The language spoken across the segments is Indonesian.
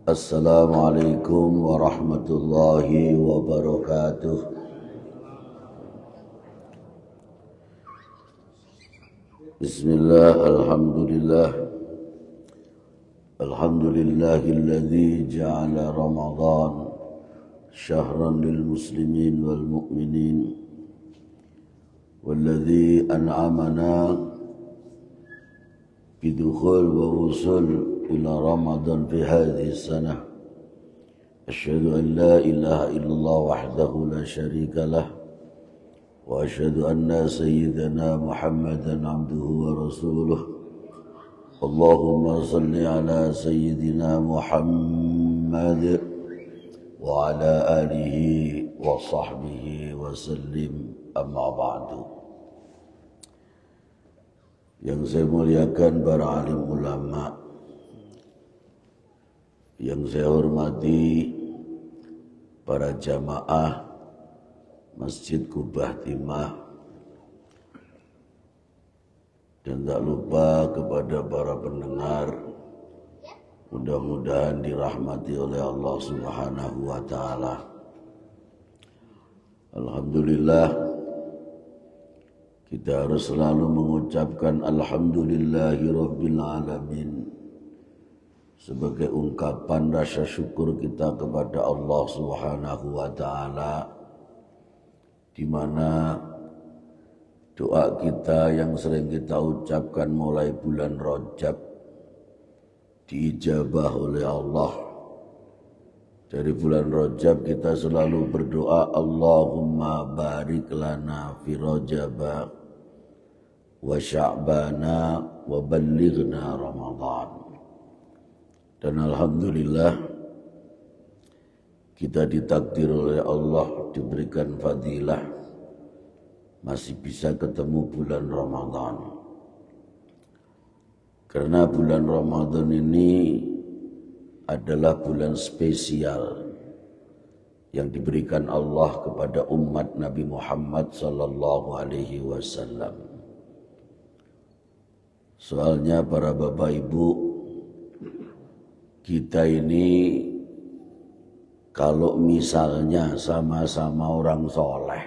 Assalamualaikum warahmatullahi wabarakatuh. Bismillah, alhamdulillah. Alhamdulillahilladzi ja'ala Ramadan syahran lil muslimin wal mu'minin walladzi an'amana bidukhul wa wusul ila Ramadan fi hadhihi sanah. Asyhadu an la ilaha illallah wahdahu la syarika lah wa asyhadu anna sayyidana Muhammadan abduhu wa rasuluh. Allahumma salli ala sayyidina Muhammad wa ala alihi wa sahbihi wa sallim, amma ba'du. Yang saya muliakan para alim ulama, yang saya hormati para jamaah Masjid Kubah Timah, dan tak lupa kepada para pendengar, mudah-mudahan dirahmati oleh Allah Subhanahu wa ta'ala. Alhamdulillah, kita harus selalu mengucapkan Alhamdulillahi Rabbil Alamin sebagai ungkapan rasa syukur kita kepada Allah Subhanahu wa ta'ala, di mana doa kita yang sering kita ucapkan mulai bulan Rajab diijabah oleh Allah. Dari bulan Rajab kita selalu berdoa, Allahumma barik lana fi Rajaba wa Sya'bana wa ballighna Ramadan. Dan alhamdulillah kita ditakdir oleh Allah diberikan fadilah masih bisa ketemu bulan Ramadan. Karena bulan Ramadan ini adalah bulan spesial yang diberikan Allah kepada umat Nabi Muhammad sallallahu alaihi wasallam. Soalnya para bapak ibu, kita ini kalau misalnya sama-sama orang soleh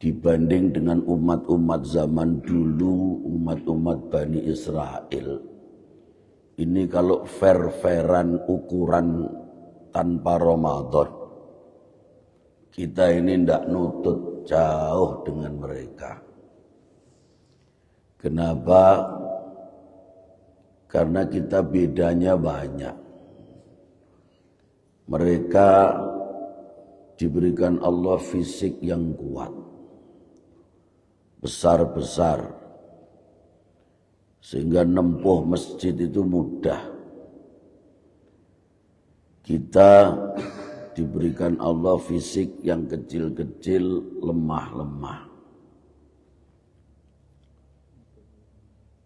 dibanding dengan umat-umat zaman dulu, umat-umat Bani Israel, ini kalau fair-fairan ukuran tanpa Ramadan, kita ini tidak nutut jauh dengan mereka. Kenapa? Karena kita bedanya banyak. Mereka diberikan Allah fisik yang kuat, besar-besar, sehingga nempuh masjid itu mudah. Kita diberikan Allah fisik yang kecil-kecil, lemah-lemah.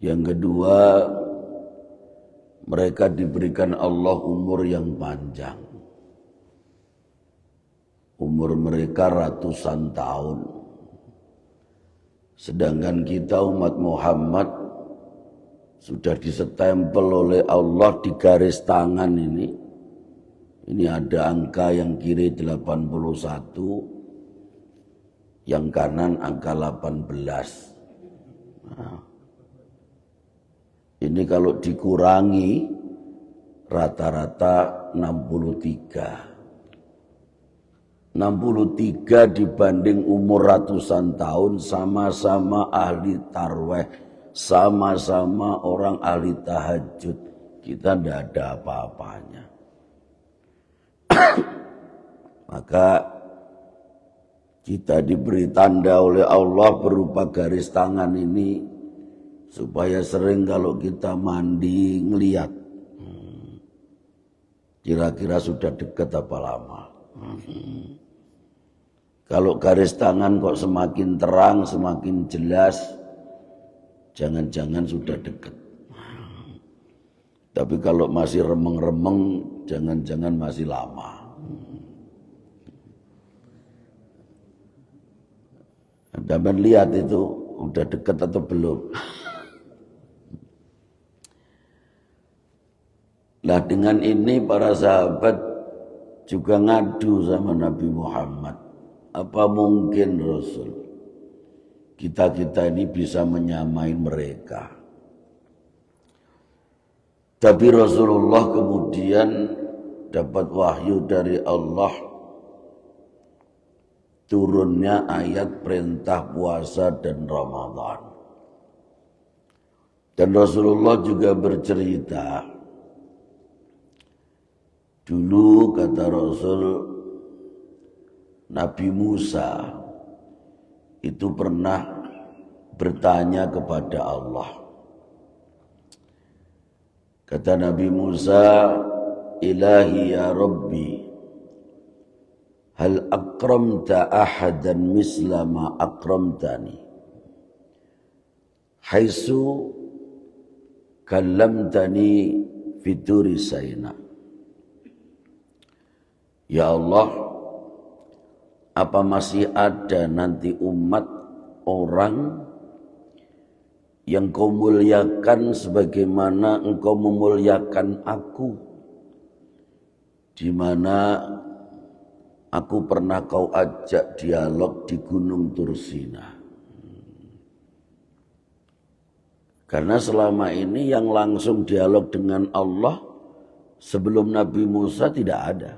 Yang kedua, mereka diberikan Allah umur yang panjang. Umur mereka ratusan tahun. Sedangkan kita umat Muhammad sudah disestempel oleh Allah di garis tangan ini. Ini ada angka yang kiri 81, yang kanan angka 18. Nah, ini kalau dikurangi rata-rata 63. 63 dibanding umur ratusan tahun, sama-sama ahli tarweh, sama-sama orang ahli tahajud. Kita tidak ada apa-apanya. Maka kita diberi tanda oleh Allah berupa garis tangan ini, supaya sering kalau kita mandi ngelihat kira-kira sudah dekat apa lama. Kalau garis tangan kok semakin terang, semakin jelas, jangan-jangan sudah dekat. Tapi kalau masih remeng-remeng, jangan-jangan masih lama. Dapat lihat itu udah dekat atau belum. Lah dengan ini para sahabat juga ngadu sama Nabi Muhammad. Apa mungkin Rasul kita ini bisa menyamai mereka? Tapi Rasulullah kemudian dapat wahyu dari Allah, turunnya ayat perintah puasa dan Ramadan. Dan Rasulullah juga bercerita, dulu kata Rasul, Nabi Musa itu pernah bertanya kepada Allah. Kata Nabi Musa, Ilahi ya Rabbi, hal akramta ahadan misla ma akramtani, haisu kallamtani fituri sayna. Ya Allah, apa masih ada nanti umat orang yang kau muliakan sebagaimana engkau memuliakan aku, di mana aku pernah kau ajak dialog di Gunung Tursina. Karena selama ini yang langsung dialog dengan Allah sebelum Nabi Musa tidak ada.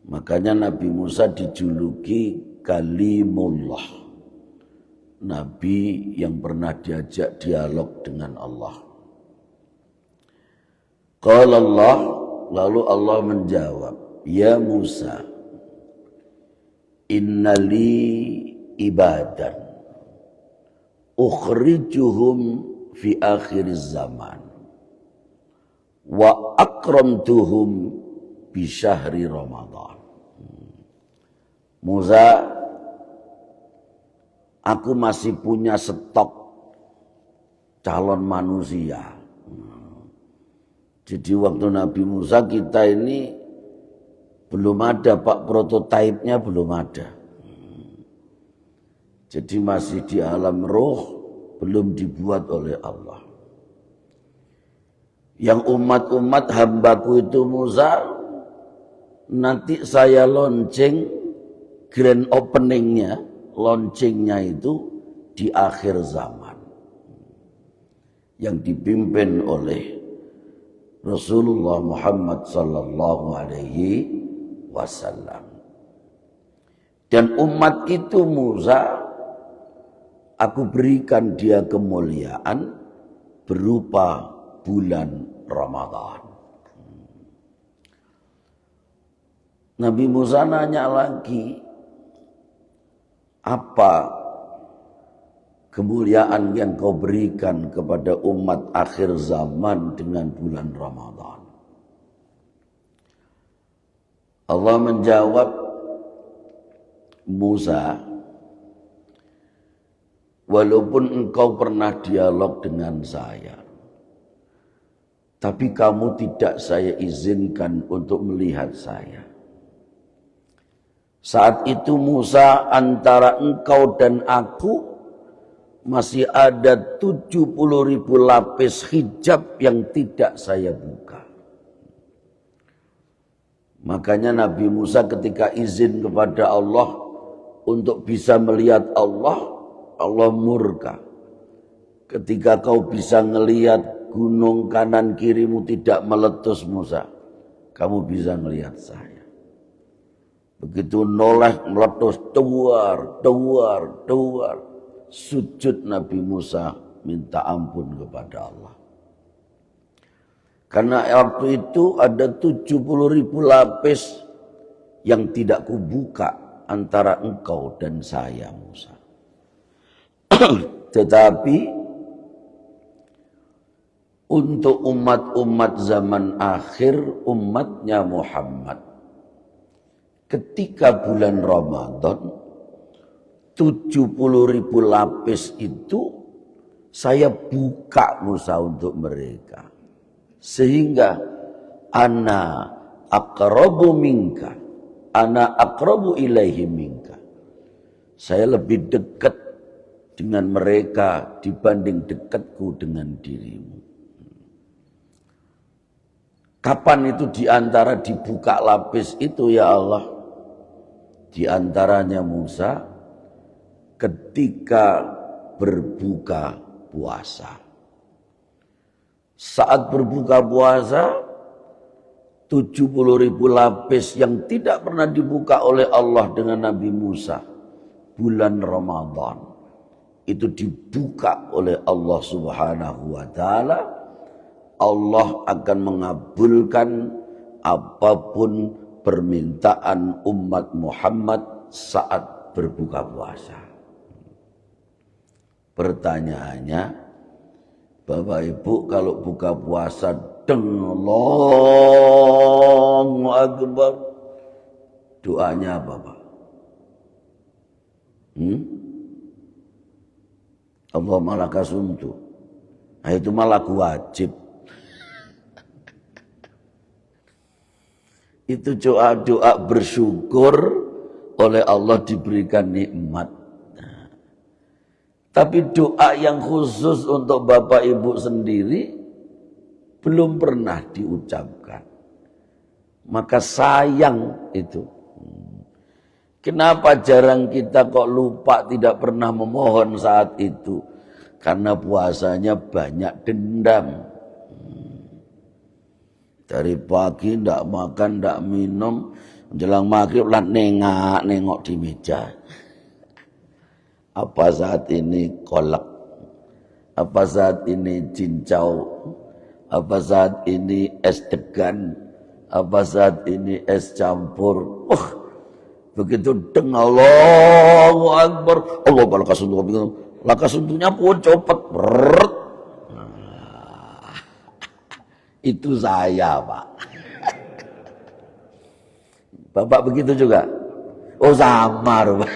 Makanya Nabi Musa dijuluki Kalimullah, Nabi yang pernah diajak dialog dengan Allah. Qala Allah, lalu Allah menjawab, Ya Musa, innali ibadan ukhrijuhum fi akhir zaman wa akramtuhum bi syahri Ramadan. Musa, aku masih punya stok calon manusia. Jadi waktu Nabi Musa kita ini belum ada, Pak, prototipenya belum ada. Jadi masih di alam roh, belum dibuat oleh Allah. Yang umat-umat hambaku itu Musa, nanti saya launching grand openingnya, launchingnya itu di akhir zaman, yang dipimpin oleh Rasulullah Muhammad sallallahu alaihi wasallam. Dan umat itu Musa, aku berikan dia kemuliaan berupa bulan Ramadan. Nabi Musa nanya lagi, apa kemuliaan yang kau berikan kepada umat akhir zaman dengan bulan Ramadan? Allah menjawab, Musa, walaupun engkau pernah dialog dengan saya, tapi kamu tidak saya izinkan untuk melihat saya. Saat itu Musa, antara engkau dan aku masih ada 70.000 lapis hijab yang tidak saya buka. Makanya Nabi Musa ketika izin kepada Allah untuk bisa melihat Allah, Allah murka. Ketika kau bisa melihat gunung kanan kirimu tidak meletus Musa, kamu bisa melihat saya. Begitu noleh meletus, duar. Sujud Nabi Musa minta ampun kepada Allah. Karena waktu itu ada 70.000 lapis yang tidak kubuka antara engkau dan saya Musa. Tetapi untuk umat-umat zaman akhir, umatnya Muhammad, ketika bulan Ramadan, 70.000 lapis itu saya buka Musa untuk mereka. Sehingga ana aqrabu minka, ana aqrabu ilaihi minka. Saya lebih dekat dengan mereka dibanding dekatku dengan dirimu. Kapan itu diantara dibuka lapis itu ya Allah? Diantaranya Musa ketika berbuka puasa. Saat berbuka puasa 70.000 lapis yang tidak pernah dibuka oleh Allah dengan Nabi Musa. Bulan Ramadan itu dibuka oleh Allah Subhanahu wa ta'ala. Allah akan mengabulkan apapun permintaan umat Muhammad saat berbuka puasa. Pertanyaannya, Bapak Ibu kalau buka puasa Allahu Akbar, doanya apa Pak? Allahumma lakasumtu. Nah itu malah wajib. Itu doa-doa bersyukur oleh Allah diberikan nikmat. Tapi doa yang khusus untuk Bapak Ibu sendiri belum pernah diucapkan. Maka sayang itu. Kenapa jarang kita kok lupa tidak pernah memohon saat itu? Karena puasanya banyak dendam. Dari pagi ndak makan, ndak minum, menjelang maghrib lah nengok di meja. Apa saat ini kolak? Apa saat ini cincau? Apa saat ini es degan? Apa saat ini es campur? Begitu dengar Allahu Akbar, Allah lakasuntunya pun copot. Itu saya Pak. Bapak begitu juga? Oh samar Pak.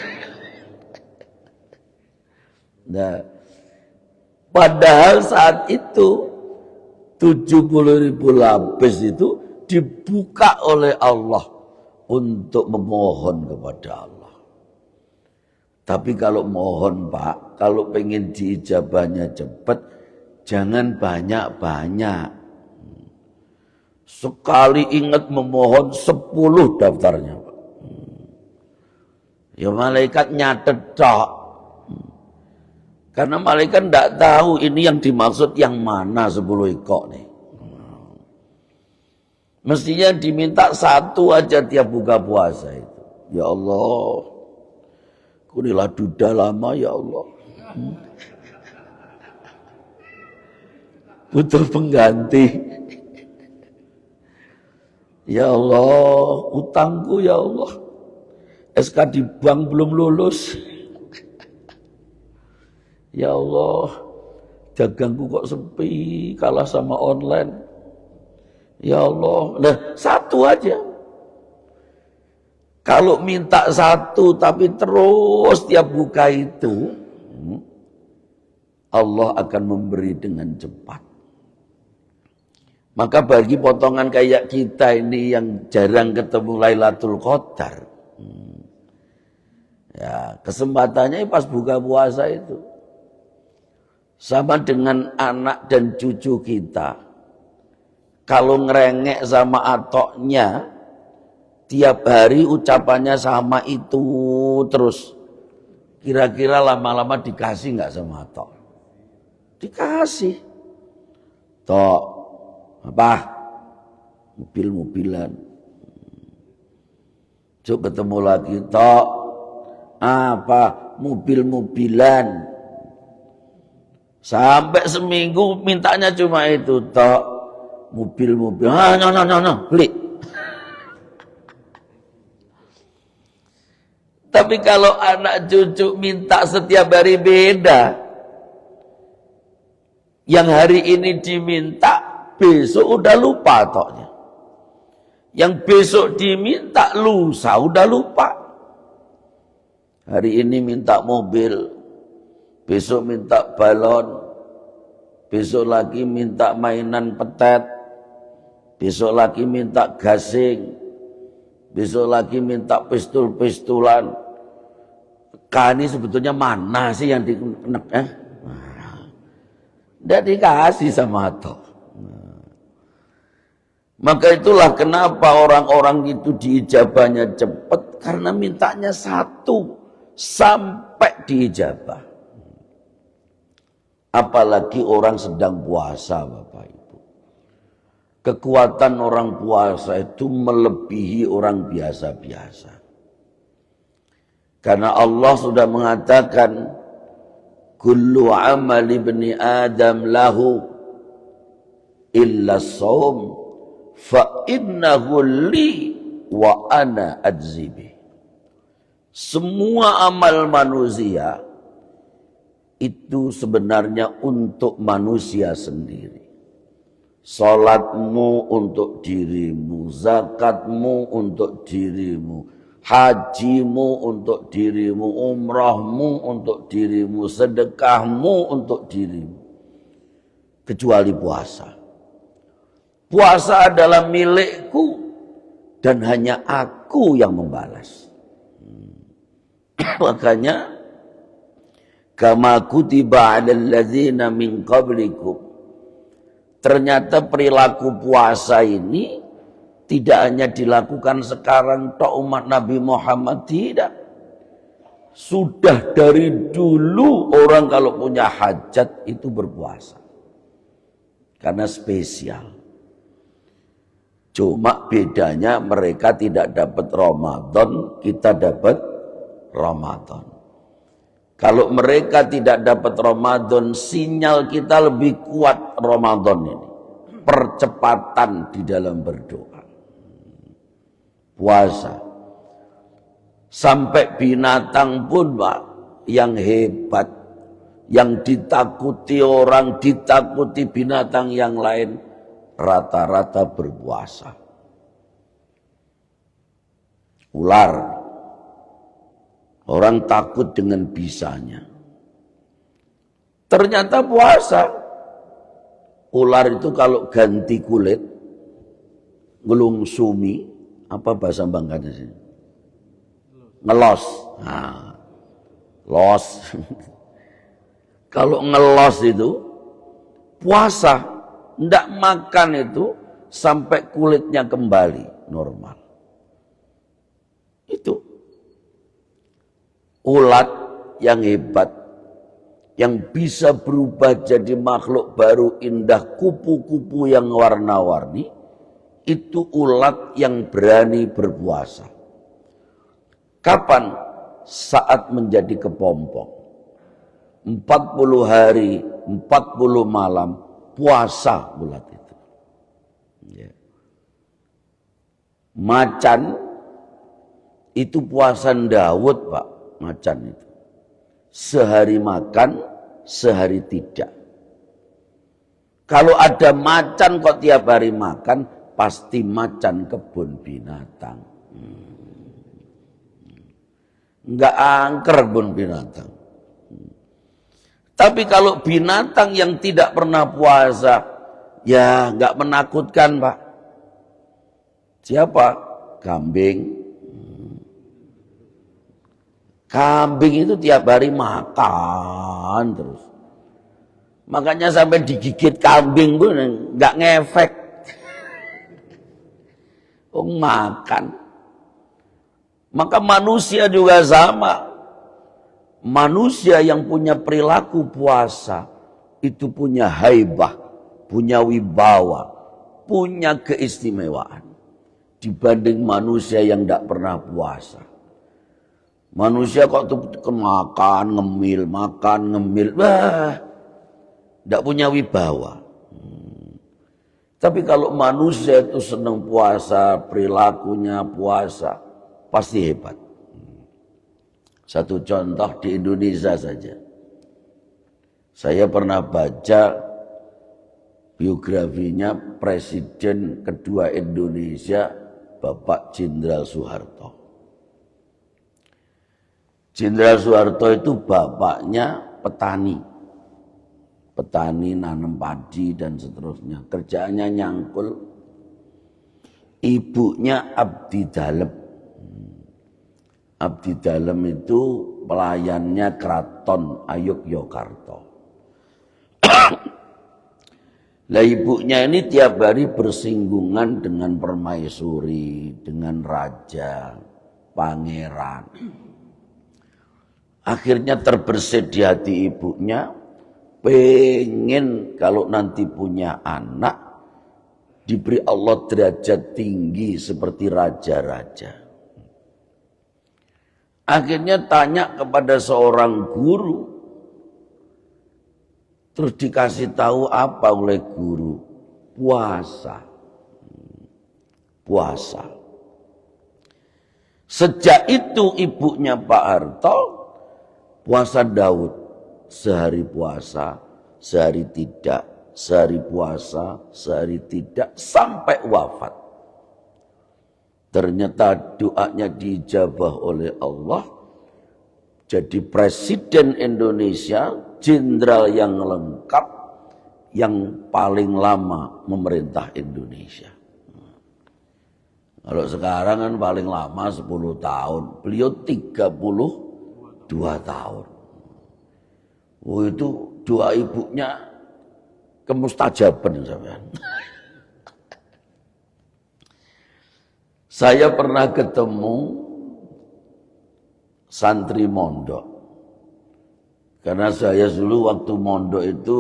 Nah, padahal saat itu 70.000 lapis itu dibuka oleh Allah untuk memohon kepada Allah. Tapi kalau mohon Pak, kalau pengen diijabahnya cepat, jangan banyak-banyak. Sekali ingat memohon 10 daftarnya Pak. Ya malaikat nyatet tok. Karena malaikat tidak tahu ini yang dimaksud yang mana 10 ekor nih. Mestinya diminta 1 aja tiap buka puasa itu. Ya Allah, kurilah duda lama ya Allah. Butuh pengganti. Ya Allah, utangku ya Allah. SK di bank belum lulus. Ya Allah, dagangku kok sepi, kalah sama online. Ya Allah, nah 1 aja. Kalau minta 1 tapi terus tiap buka itu, Allah akan memberi dengan cepat. Maka bagi potongan kayak kita ini yang jarang ketemu Lailatul Qadar, ya kesempatannya pas buka puasa itu. Sama dengan anak dan cucu kita. Kalau ngerengek sama atoknya, tiap hari ucapannya sama itu terus. Kira-kira lama-lama dikasih nggak sama atok? Dikasih. Tok, apa? Mobil-mobilan. Cuk ketemu lagi, tok. Apa? Mobil-mobilan. Sampai seminggu mintanya cuma itu, tok. Mobil-mobil. Beli. Tapi kalau anak cucu minta setiap hari beda. Yang hari ini diminta, besok udah lupa toknya. Yang besok diminta, lusa udah lupa. Hari ini minta mobil, besok minta balon, besok lagi minta mainan petet, besok lagi minta gasing, besok lagi minta pistol-pistolan. Ini sebetulnya mana sih yang dikenek? Tidak dikasih sama atok. Maka itulah kenapa orang-orang itu diijabahnya cepat, karena mintanya satu sampai diijabah. Apalagi orang sedang puasa, Bapak Ibu. Kekuatan orang puasa itu melebihi orang biasa-biasa. Karena Allah sudah mengatakan, kullu amal ibni Adam lahu illa shaum fa innahu li wa ana adzibih. Semua amal manusia itu sebenarnya untuk manusia sendiri. Salatmu untuk dirimu, zakatmu untuk dirimu, hajimu untuk dirimu, umrahmu untuk dirimu, sedekahmu untuk dirimu. Kecuali puasa. Puasa adalah milikku dan hanya aku yang membalas. Makanya kama kutiba 'alal ladzina min qablikum. Ternyata perilaku puasa ini tidak hanya dilakukan sekarang tok umat Nabi Muhammad, tidak. Sudah dari dulu orang kalau punya hajat itu berpuasa. Karena spesial. Cuma bedanya mereka tidak dapat Ramadan, kita dapat Ramadan. Kalau mereka tidak dapat Ramadan, sinyal kita lebih kuat Ramadan ini. Percepatan di dalam berdoa. Puasa. Sampai binatang pun, Pak, yang hebat, yang ditakuti orang, ditakuti binatang yang lain, rata-rata berpuasa. Ular. Orang takut dengan bisanya. Ternyata puasa. Ular itu kalau ganti kulit, ngelungsumi, apa bahasa Bangkanya sih? Ngelos. Nah, los. Kalau ngelos itu, puasa. Ndak makan itu sampai kulitnya kembali normal. Itu. Ulat yang hebat, yang bisa berubah jadi makhluk baru indah, kupu-kupu yang warna-warni, itu ulat yang berani berpuasa. Kapan? Saat menjadi kepompong. 40 hari, 40 malam, puasa ulat itu. Ya. Macan, itu puasa Daud, Pak. Macan itu. Sehari makan, sehari tidak. Kalau ada macan kok tiap hari makan, pasti macan kebun binatang. Enggak angker kebun binatang. Tapi kalau binatang yang tidak pernah puasa, ya enggak menakutkan, Pak. Siapa? Kambing. Kambing itu tiap hari makan terus. Makanya sampai digigit kambing pun nggak ngefek. Makan. Maka manusia juga sama. Manusia yang punya perilaku puasa itu punya haibah, punya wibawa, punya keistimewaan dibanding manusia yang tidak pernah puasa. Manusia kok tuh makan, ngemil, wah, tidak punya wibawa. Tapi kalau manusia itu senang puasa, perilakunya puasa, pasti hebat. Satu contoh di Indonesia saja. Saya pernah baca biografinya Presiden kedua Indonesia, Bapak Jenderal Soeharto. Jenderal Soeharto itu bapaknya petani. Petani nanam padi dan seterusnya. Kerjaannya nyangkul. Ibunya abdi dalem. Abdi dalem itu pelayannya Keraton Ayogyakarta. Lah ibunya ini tiap hari bersinggungan dengan permaisuri, dengan raja, pangeran. Akhirnya terbersit di hati ibunya, pengen kalau nanti punya anak, diberi Allah derajat tinggi seperti raja-raja. Akhirnya tanya kepada seorang guru, terus dikasih tahu apa oleh guru? Puasa. Puasa. Sejak itu ibunya Pak Harto puasa Daud. Sehari puasa, sehari tidak. Sehari puasa, sehari tidak. Sampai wafat. Ternyata doanya dijabah oleh Allah. Jadi presiden Indonesia, jenderal yang lengkap, yang paling lama memerintah Indonesia. Kalau sekarang kan paling lama 10 tahun, beliau 32 tahun. Oh itu doa ibunya kemustajaban sampean. Saya pernah ketemu santri mondok. Karena saya dulu waktu mondok itu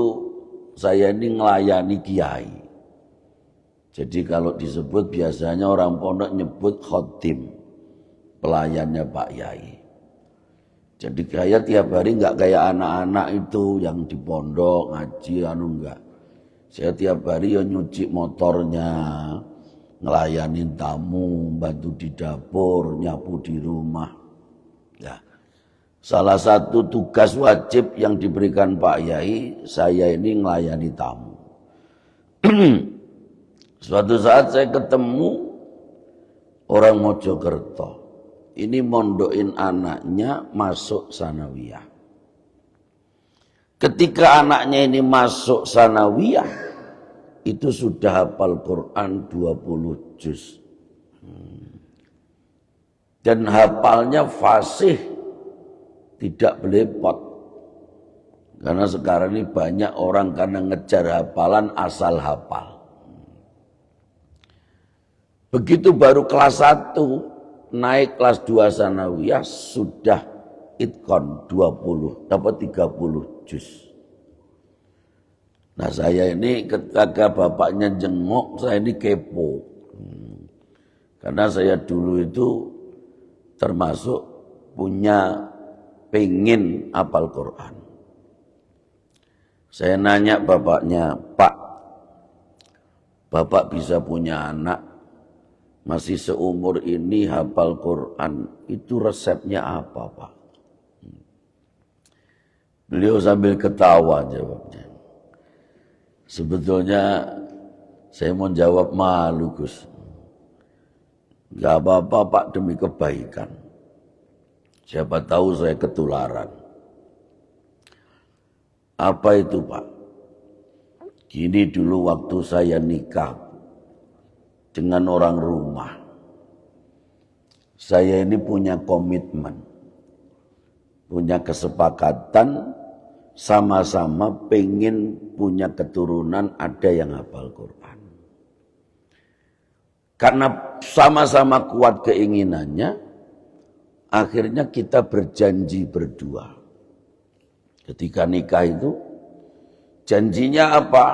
saya ini ngelayani kiai. Jadi kalau disebut biasanya orang pondok nyebut khotim, pelayannya Pak Yai. Jadi saya tiap hari nggak kayak anak-anak itu yang di pondok ngaji enggak. Saya tiap hari ya nyuci motornya, ngelayanin tamu, bantu di dapur, nyapu di rumah. Ya. Salah satu tugas wajib yang diberikan Pak Yai, saya ini melayani tamu. Suatu saat saya ketemu orang Mojokerto. Ini mondokin anaknya masuk sanawiyah. Ketika anaknya ini masuk sanawiyah, itu sudah hafal Quran 20 juz. Dan hafalnya fasih, tidak belepot. Karena sekarang ini banyak orang karena ngejar hafalan asal hafal. Begitu baru kelas 1, naik kelas 2 sanawiyah sudah itqon 20, dapat 30 juz. Nah saya ini ketika bapaknya jenguk, saya ini kepo. Karena saya dulu itu termasuk punya pengen hafal Quran. Saya nanya bapaknya, Pak, Bapak bisa punya anak, masih seumur ini hafal Quran, itu resepnya apa Pak? Beliau sambil ketawa jawabnya. Sebetulnya saya mau jawab malu Gus. Gak apa-apa Pak, demi kebaikan. Siapa tahu saya ketularan. Apa itu Pak? Gini dulu waktu saya nikah dengan orang rumah. Saya ini punya komitmen. Punya kesepakatan sama-sama pengen punya keturunan ada yang hafal Quran. Karena sama-sama kuat keinginannya, akhirnya kita berjanji berdua. Ketika nikah itu, janjinya apa?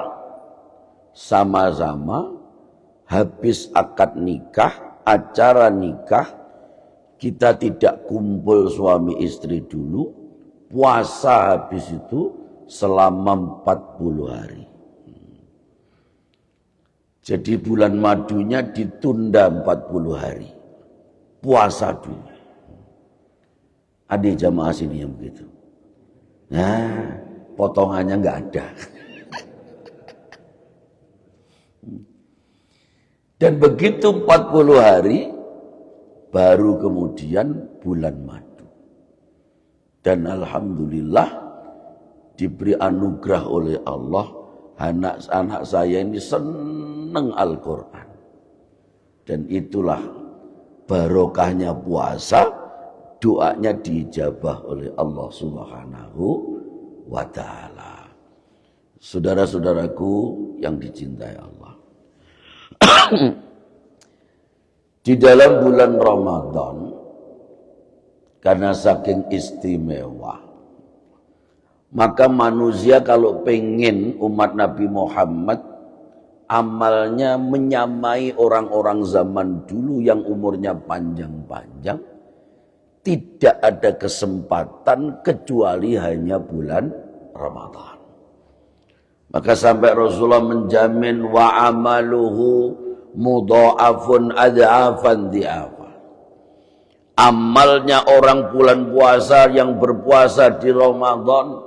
Sama-sama habis akad nikah, acara nikah, kita tidak kumpul suami istri dulu, puasa habis itu selama 40 hari. Jadi bulan madunya ditunda 40 hari. Puasa dulu. Ada jamaah sini yang begitu. Nah, potongannya nggak ada. Dan begitu 40 hari, baru kemudian bulan madu. Dan alhamdulillah diberi anugerah oleh Allah, anak-anak saya ini senang Al-Quran. Dan itulah barokahnya puasa, doanya diijabah oleh Allah Subhanahu wa ta'ala. Saudara-saudaraku yang dicintai Allah. Di dalam bulan Ramadan, karena saking istimewa, maka manusia kalau pengen umat Nabi Muhammad amalnya menyamai orang-orang zaman dulu yang umurnya panjang-panjang, tidak ada kesempatan kecuali hanya bulan Ramadan. Maka sampai Rasulullah menjamin wa amaluhu mudha'afun ad'afan di'afa. Amalnya orang bulan puasa yang berpuasa di Ramadan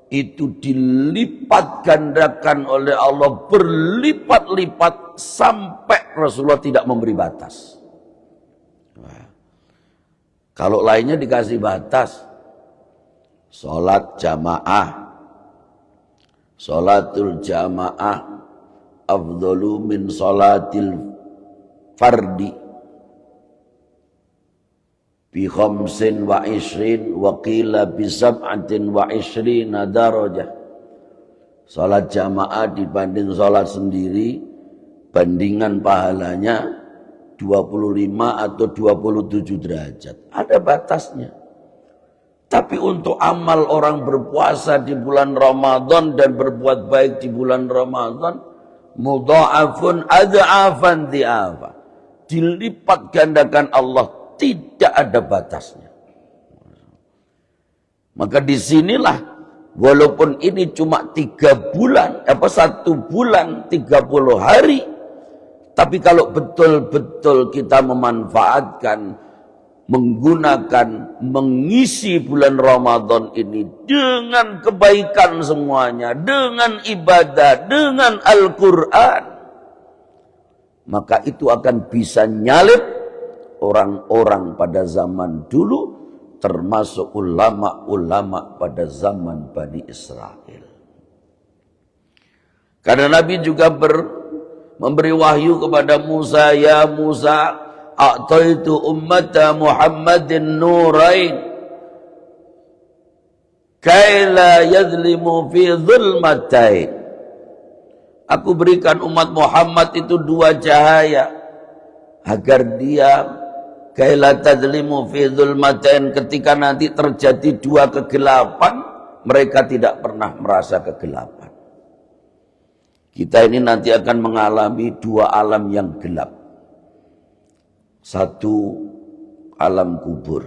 itu dilipat gandakan oleh Allah berlipat-lipat sampai Rasulullah tidak memberi batas. Nah, kalau lainnya dikasih batas, sholat jamaah, sholatul jamaah afdalu min sholatil fardi bi khamsin wa ishrin wa qila bi sab'atin wa ishrina darajah. Salat jamaah dibanding salat sendiri, bandingan pahalanya 25 atau 27 derajat. Ada batasnya. Tapi untuk amal orang berpuasa di bulan Ramadan dan berbuat baik di bulan Ramadan, mudha'afun ad'afan di'afa, dilipat gandakan Allah, tidak ada batasnya. Maka disinilah, walaupun ini cuma 3 bulan, 1 bulan 30 hari, tapi kalau betul-betul kita memanfaatkan, menggunakan, mengisi bulan Ramadan ini dengan kebaikan semuanya, dengan ibadah, dengan Al-Quran, maka itu akan bisa nyalip orang-orang pada zaman dulu, termasuk ulama-ulama pada zaman Bani Israel. Karena Nabi juga memberi wahyu kepada Musa, ya Musa, a'taitu ummata Muhammadin nurain kaila yadlimu fi zulmatain. Aku berikan umat Muhammad itu 2 cahaya agar dia kaila tadlimu fi zulmatain, ketika nanti terjadi 2 kegelapan, mereka tidak pernah merasa kegelapan. Kita ini nanti akan mengalami 2 alam yang gelap. 1 alam kubur.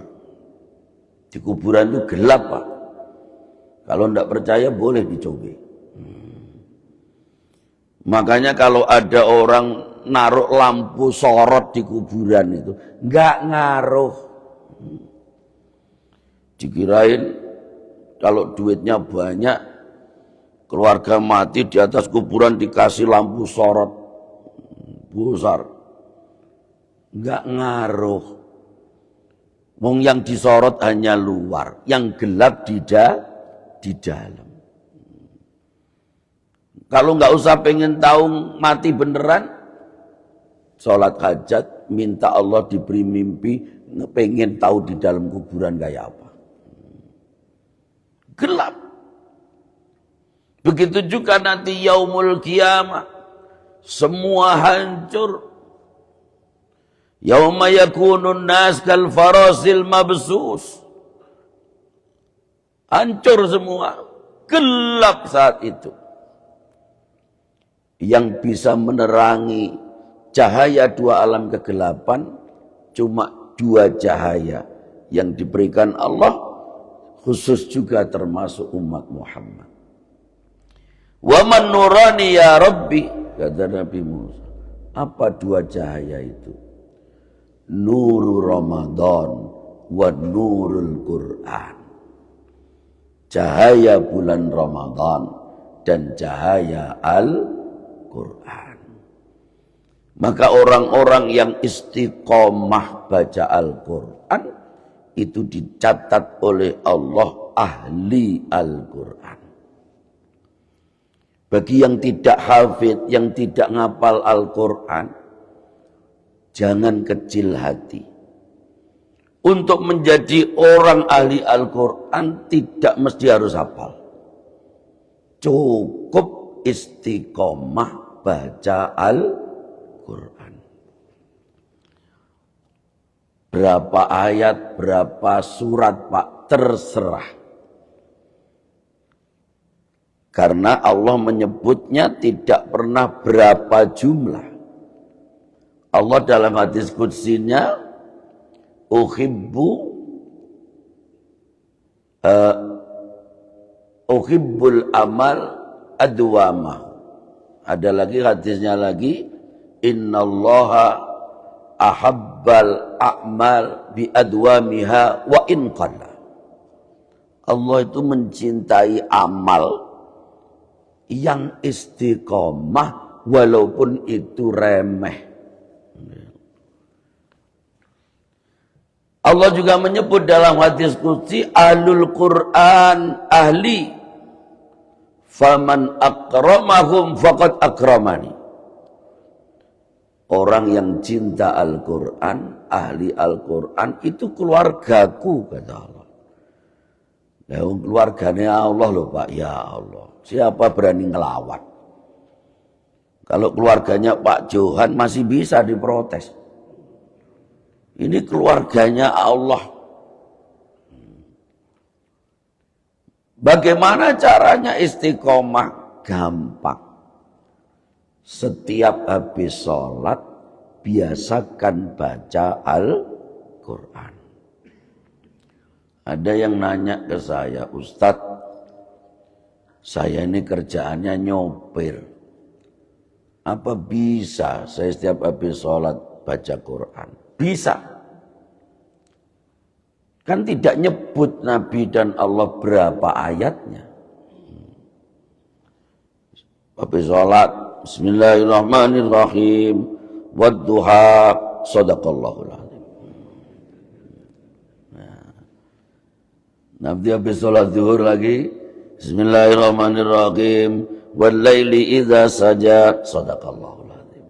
Di kuburan itu gelap, Pak. Kalau tidak percaya boleh dicoba. Makanya kalau ada orang naruh lampu sorot di kuburan itu, nggak ngaruh. Dikirain kalau duitnya banyak, keluarga mati di atas kuburan dikasih lampu sorot besar. Enggak ngaruh. Wong yang disorot hanya luar, yang gelap di dalam. Kalau enggak usah pengen tahu mati beneran, sholat hajat, minta Allah diberi mimpi, pengen tahu di dalam kuburan kayak apa. Gelap. Begitu juga nanti yaumul qiyamah, semua hancur. Yauma yakunun nas kal farasil mabsus. Hancur semua. Gelap saat itu. Yang bisa menerangi cahaya 2 alam kegelapan, cuma 2 cahaya yang diberikan Allah, khusus juga termasuk umat Muhammad. Wa man nurani ya Rabbi, kata Nabi Musa. Apa 2 cahaya itu? Nurul Ramadan wa nurul Quran. Cahaya bulan Ramadan dan cahaya Al-Quran. Maka orang-orang yang istiqomah baca Al-Quran itu dicatat oleh Allah ahli Al-Quran. Bagi yang tidak hafid, yang tidak ngapal Al-Quran, jangan kecil hati. Untuk menjadi orang ahli Al-Quran tidak mesti harus hafal. Cukup istiqomah baca Al-Quran. Berapa ayat, berapa surat Pak, terserah. Karena Allah menyebutnya tidak pernah berapa jumlah. Allah dalam hadis qudsinya, uhibbul amal adwamah. Ada lagi hadisnya lagi, innallaha ahabbal a'mal bi adwamiha wa in qalla. Allah itu mencintai amal yang istiqomah walaupun itu remeh. Allah juga menyebut dalam hadis qudsi, ahlul Quran ahli, faman akramahum faqad akramani. Orang yang cinta Al-Quran, ahli Al-Quran, itu keluargaku, kata Allah. Nah, keluarganya Allah loh Pak, ya Allah. Siapa berani ngelawan? Kalau keluarganya Pak Johan masih bisa diprotes. Ini keluarganya Allah. Bagaimana caranya istiqomah? Gampang. Setiap habis sholat, biasakan baca Al-Quran. Ada yang nanya ke saya, Ustadz, saya ini kerjaannya nyopir. Apa bisa saya setiap habis sholat baca Quran? Bisa. Kan tidak nyebut Nabi dan Allah berapa ayatnya. Habis sholat, bismillahirrahmanirrahim, wadduha, sadaqallahul azim. Nanti habis sholat zuhur lagi, bismillahirrahmanirrahim, wallaili idza saja, sadaqallahul azim.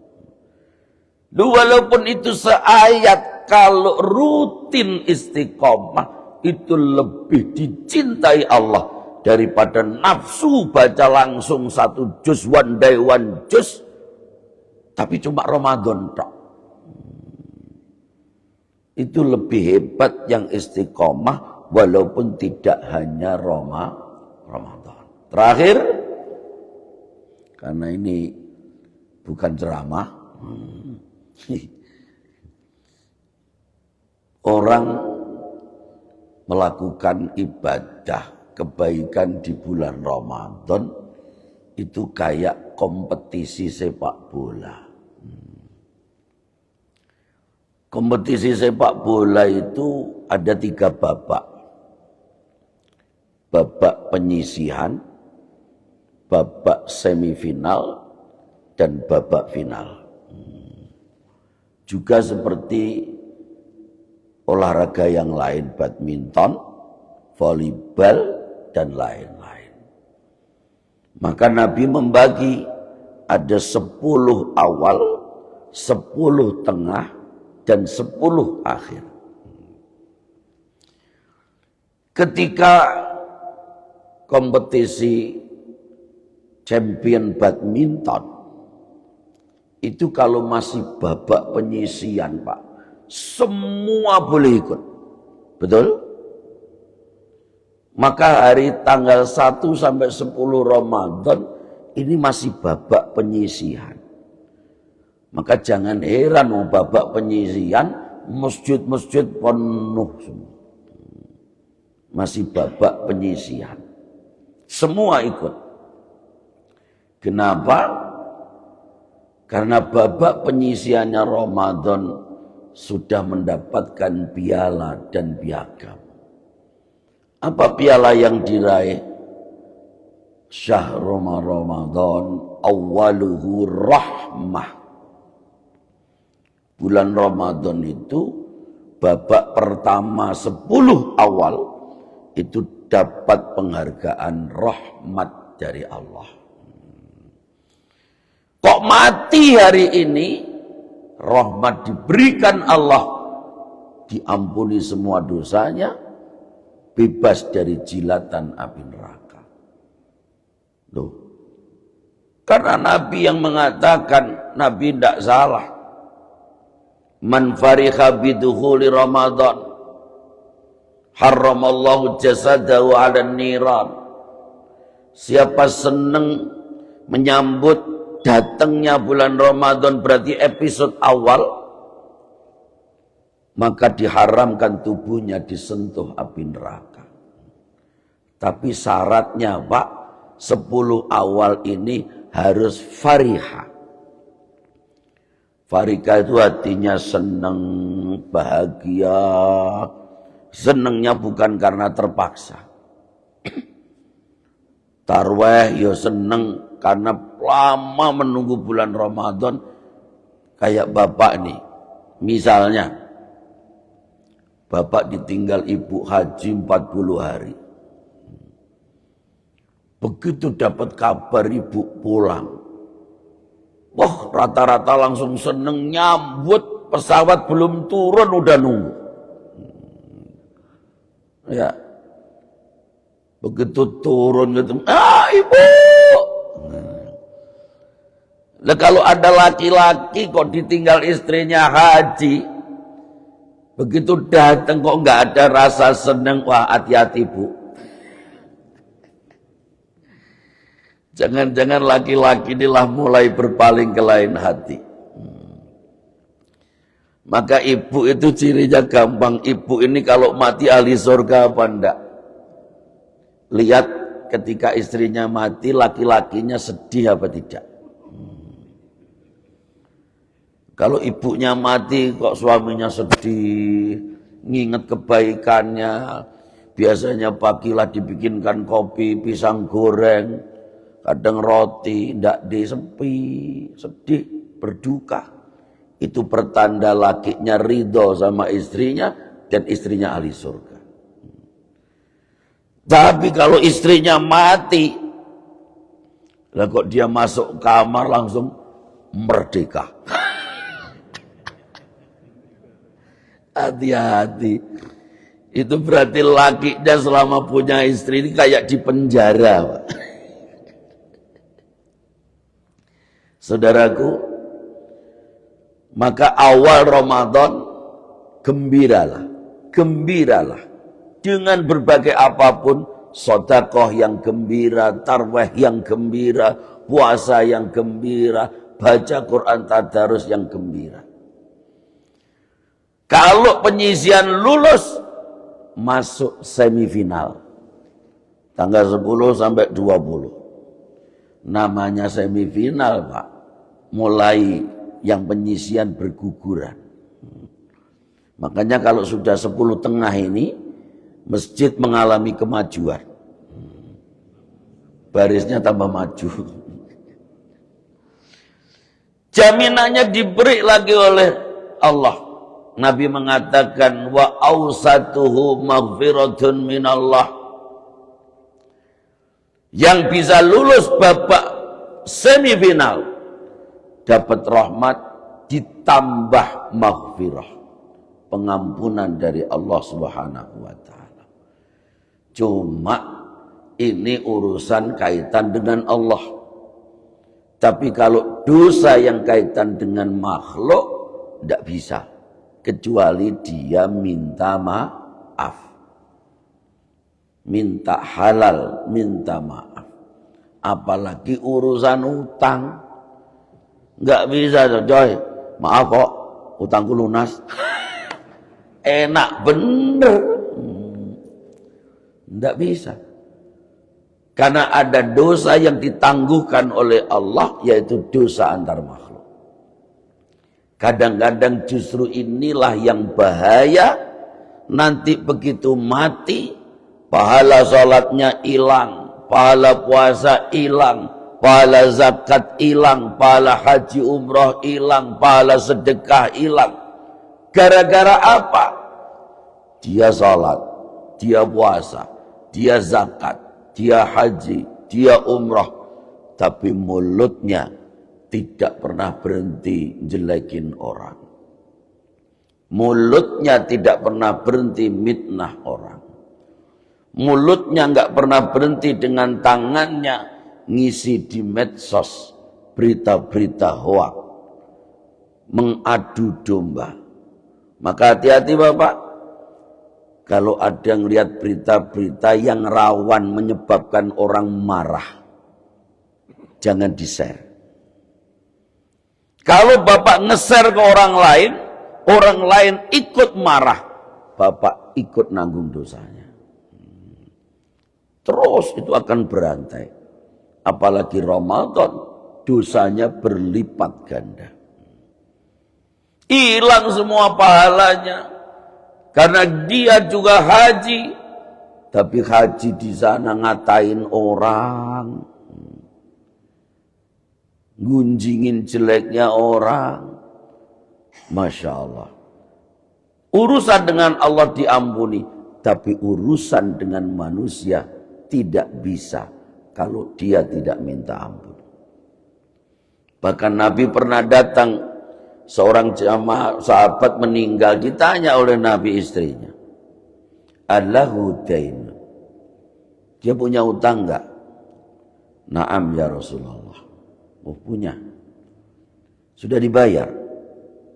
Walaupun itu seayat, kalau rutin istiqomah itu lebih dicintai Allah daripada nafsu baca langsung satu juz, one day one juz, tapi cuma Ramadan tok. Itu lebih hebat yang istiqomah walaupun tidak hanya Ramadan. Terakhir, karena ini bukan ceramah, orang melakukan ibadah kebaikan di bulan Ramadan itu kayak kompetisi sepak bola. Kompetisi sepak bola itu ada 3 babak. Babak penyisihan, babak semifinal, dan babak final. Juga seperti olahraga yang lain, badminton, volleyball, dan lain-lain. Maka Nabi membagi ada 10 awal, 10 tengah, dan 10 akhir. Ketika kompetisi champion badminton, itu kalau masih babak penyisian Pak, semua boleh ikut. Betul? Maka hari tanggal 1 sampai 10 Ramadan ini masih babak penyisihan. Maka jangan heran babak penyisihan masjid-masjid penuh semua. Masih babak penyisihan. Semua ikut. Kenapa? Karena babak penyisiannya Ramadan sudah mendapatkan piala dan piagam. Apa piala yang diraih? Syahrul Ramadan awwaluhu rahmah. Bulan Ramadan itu babak pertama 10 awal itu dapat penghargaan rahmat dari Allah. Kok mati hari ini, rahmat diberikan Allah, diampuni semua dosanya, bebas dari jilatan api neraka. Loh, Karena Nabi yang mengatakan, Nabi tidak salah. Man fariha bidukhuli Ramadan haramallahu jasadahu 'alan niran. Siapa senang menyambut datangnya bulan Ramadan, berarti episode awal, maka diharamkan tubuhnya disentuh api neraka. Tapi syaratnya Pak, 10 awal ini harus fariha. Farika itu artinya senang, bahagia. Senangnya bukan karena terpaksa. Tarweh ya senang karena lama menunggu bulan Ramadan. Kayak bapak nih, misalnya bapak ditinggal ibu haji 40 hari. Begitu dapat kabar ibu pulang, wah rata-rata langsung seneng nyambut, pesawat belum turun udah nunggu. Ya, begitu turun gitu, ibu. Nah, kalau ada laki-laki kok ditinggal istrinya haji, begitu datang kok nggak ada rasa seneng, wah hati-hati bu. Jangan-jangan laki-laki inilah mulai berpaling ke lain hati. Maka ibu itu cirinya gampang. Ibu ini kalau mati ahli surga apa enggak? Lihat ketika istrinya mati, laki-lakinya sedih apa tidak? Kalau ibunya mati kok suaminya sedih, nginget kebaikannya. Biasanya pagilah dibikinkan kopi, pisang goreng, kadang roti, ndak disepi, sedih, berduka. Itu pertanda lakinya ridho sama istrinya dan istrinya ahli surga. Tapi kalau istrinya mati, lah kok dia masuk kamar langsung merdeka. Hati-hati. Itu berarti lakinya selama punya istri ini kayak di penjara, Pak. Saudaraku, maka awal Ramadan gembiralah, gembiralah dengan berbagai apapun, sedekah yang gembira, tarwih yang gembira, puasa yang gembira, baca Quran tadarus yang gembira. Kalau penyisian lulus, masuk semifinal tanggal 10 sampai 20. Namanya semifinal, Pak. Mulai yang penyisian berguguran. Makanya kalau sudah 10 tengah ini, masjid mengalami kemajuan. Barisnya tambah maju. Jaminannya diberi lagi oleh Allah. Nabi mengatakan wa awsatuhu maghfiratun minallah. Yang bisa lulus babak semifinal dapat rahmat ditambah maghfirah, pengampunan dari Allah Subhanahu wa taala. Cuma ini urusan kaitan dengan Allah. Tapi kalau dosa yang kaitan dengan makhluk tidak bisa, kecuali dia minta maaf, minta halal, minta maaf. Apalagi urusan utang, nggak bisa, coy. Maaf kok, utangku lunas. Enak bener, nggak bisa. Karena ada dosa yang ditangguhkan oleh Allah, yaitu dosa antar makhluk. Kadang-kadang justru inilah yang bahaya. Nanti begitu mati, pahala sholatnya hilang, pahala puasa hilang, pahala zakat hilang, pahala haji umroh hilang, pahala sedekah hilang. Gara-gara apa? Dia sholat, dia puasa, dia zakat, dia haji, dia umroh, tapi mulutnya tidak pernah berhenti jelekin orang. Mulutnya tidak pernah berhenti mitnah orang. Mulutnya nggak pernah berhenti dengan tangannya ngisi di medsos, berita-berita hoak, mengadu domba. Maka hati-hati Bapak, kalau ada yang lihat berita-berita yang rawan menyebabkan orang marah, jangan di-share. Kalau Bapak nge-share ke orang lain ikut marah, Bapak ikut nanggung dosanya. Terus itu akan berantai. Apalagi Ramadan, dosanya berlipat ganda. Hilang semua pahalanya. Karena dia juga haji. Tapi haji di sana ngatain orang. Gunjingin jeleknya orang. Masya Allah. Urusan dengan Allah diampuni. Tapi urusan dengan manusia tidak bisa kalau dia tidak minta ampun. Bahkan Nabi pernah datang, seorang jamaah sahabat meninggal, ditanya oleh Nabi istrinya, Allahu dain, dia punya utang enggak? Naam ya Rasulullah. Oh punya. Sudah dibayar?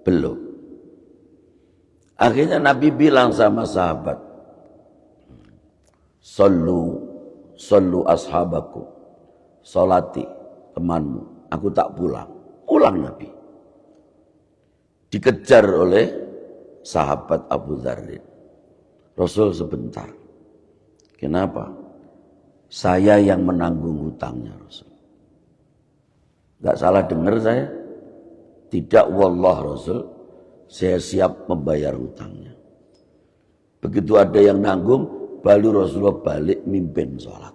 Belum. Akhirnya Nabi bilang sama sahabat, Sallu ashabaku, salati temanmu, aku tak pulang. Pulang Nabi. Dikejar oleh sahabat Abu Dzar. Rasul sebentar. Kenapa? Saya yang menanggung hutangnya Rasul. Gak salah dengar saya? Tidak, wallah Rasul, saya siap membayar hutangnya. Begitu ada yang nanggung, baru Rasulullah balik mimpin sholat.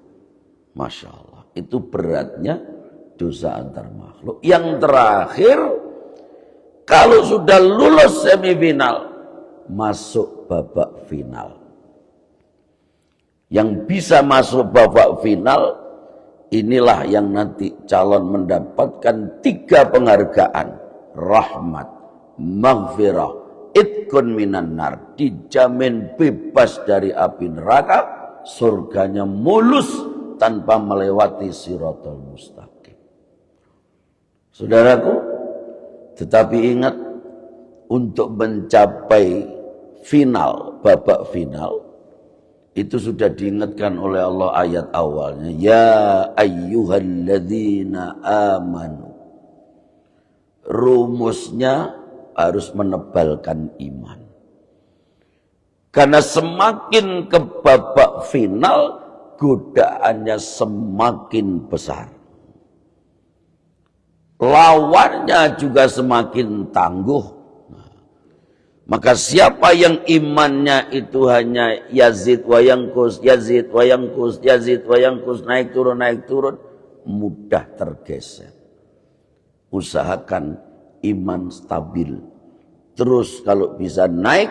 Masya Allah. Itu beratnya dosa antar makhluk. Yang terakhir, kalau sudah lulus semifinal, masuk babak final. Yang bisa masuk babak final, inilah yang nanti calon mendapatkan 3 penghargaan. Rahmat, maghfirah, itqun minan nar, dijamin bebas dari api neraka, surganya mulus tanpa melewati siratal mustaqim. Saudaraku, tetapi ingat, untuk mencapai final, babak final, itu sudah diingatkan oleh Allah ayat awalnya, ya ayyuhalladzina amanu. Rumusnya harus menebalkan iman. Karena semakin ke babak final, godaannya semakin besar. Lawannya juga semakin tangguh. Maka siapa yang imannya itu hanya yazid wa yangkus, yazid wa yangkus, yazid wa yangkus, naik turun, mudah tergeser. Usahakan iman stabil. Terus kalau bisa naik,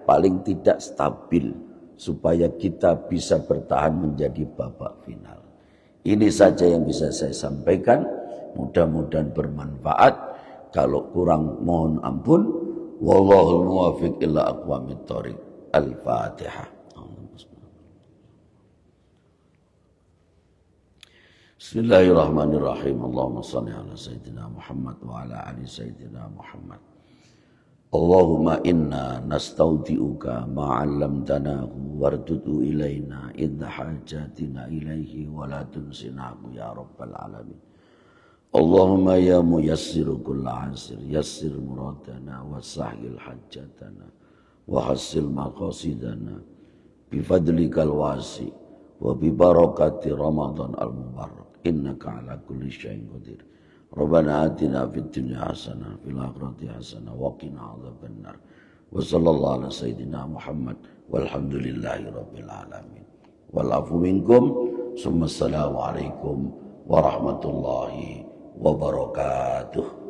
paling tidak stabil. Supaya kita bisa bertahan menjadi babak final. Ini saja yang bisa saya sampaikan. Mudah-mudahan bermanfaat. Kalau kurang mohon ampun. Wallahul muwafiq ila aqwamit thoriq. Al-Fatihah. Bismillahirrahmanirrahim. Allahumma salli ala Sayyidina Muhammad wa ala ali Sayyidina Muhammad. Allahumma inna nastaudi'uka ma'allamtanahu wardudu ilayna idha hajatina ilayhi wa la tunsinahu ya Rabbal alamin. Allahumma ya muyassiru kulla asir, yassir muradana wa sahil hajjatana wa hassil maqasidana bifadlikal wasi wa bibarakati Ramadan al-Mubarak. Innaka ala kulli syai'in qadir. Rabbana atina fid dunya hasanah fil akhirati hasanah wa qina adzabannar. Wa sallallahu ala sayyidina Muhammad walhamdulillahi rabbil alamin. Wal afu minkum. Assalamu alaikum warahmatullahi wabarakatuh.